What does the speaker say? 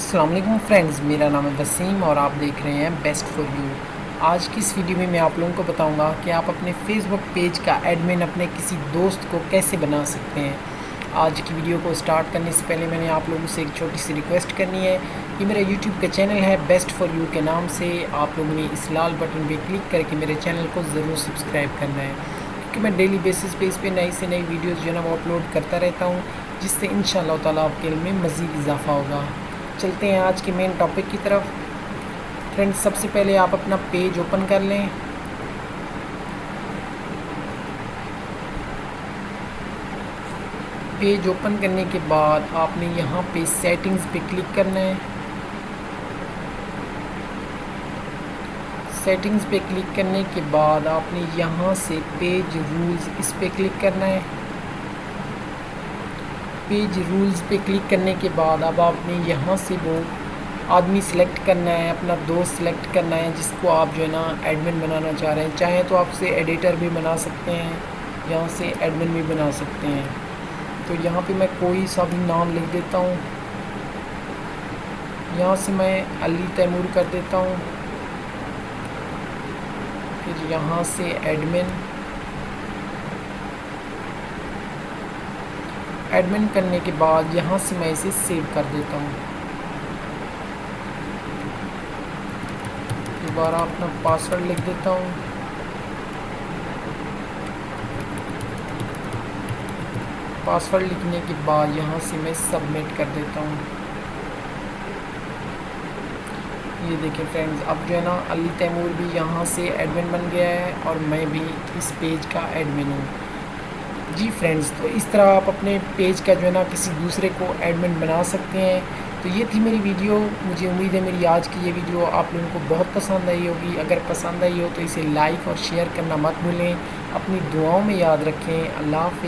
अस्सलाम वालेकुम फ्रेंड्स, मेरा नाम है वसीम और आप देख रहे हैं बेस्ट फॉर यू। आज की इस वीडियो में मैं आप लोगों को बताऊंगा कि आप अपने फेसबुक पेज का एडमिन अपने किसी दोस्त को कैसे बना सकते हैं। आज की वीडियो को स्टार्ट करने से पहले मैंने आप लोगों से एक छोटी सी रिक्वेस्ट करनी है। ये मेरा यूट्यूब का चैनल है बेस्ट फॉर यू के नाम से। आप लोगों ने इस लाल बटन पर क्लिक करके मेरे चैनल को ज़रूर सब्सक्राइब करना है, क्योंकि मैं डेली बेसिस पे इस पर नई से नई वीडियोज़ जो है ना वो अपलोड करता रहता हूँ, जिससे इंशाअल्लाह ताला आपके इल्म में मज़ीद इजाफ़ा होगा। चलते हैं आज के मेन टॉपिक की तरफ। फ्रेंड्स, सबसे पहले आप अपना पेज ओपन कर लें। पेज ओपन करने के बाद आपने यहाँ पे सेटिंग्स पे क्लिक करना है। सेटिंग्स पे क्लिक करने के बाद आपने यहाँ से पेज रूल्स इस पे क्लिक करना है। पेज रूल्स पे क्लिक करने के बाद अब आपने यहाँ से वो आदमी सेलेक्ट करना है, अपना दोस्त सेलेक्ट करना है जिसको आप जो है ना एडमिन बनाना चाह रहे हैं। चाहे तो आप उसे एडिटर भी बना सकते हैं, यहाँ से एडमिन भी बना सकते हैं। तो यहाँ पे मैं कोई सा भी नाम लिख देता हूँ। यहाँ से मैं अली तैमूर कर देता हूँ। फिर यहाँ से एडमिन करने के बाद यहाँ से मैं इसे सेव कर देता हूँ। दोबारा अपना पासवर्ड लिख देता हूँ। पासवर्ड लिखने के बाद यहाँ से मैं सबमिट कर देता हूँ। ये देखिए फ्रेंड्स, अब जो है ना अली तैमूर भी यहाँ से एडमिन बन गया है और मैं भी इस पेज का एडमिन हूँ। जी फ्रेंड्स, तो इस तरह आप अपने पेज का जो है ना किसी दूसरे को एडमिन बना सकते हैं। तो ये थी मेरी वीडियो। मुझे उम्मीद है मेरी आज की ये वीडियो आप लोगों को बहुत पसंद आई होगी। अगर पसंद आई हो तो इसे लाइक और शेयर करना मत भूलें। अपनी दुआओं में याद रखें। अल्लाह हाफ़िज़।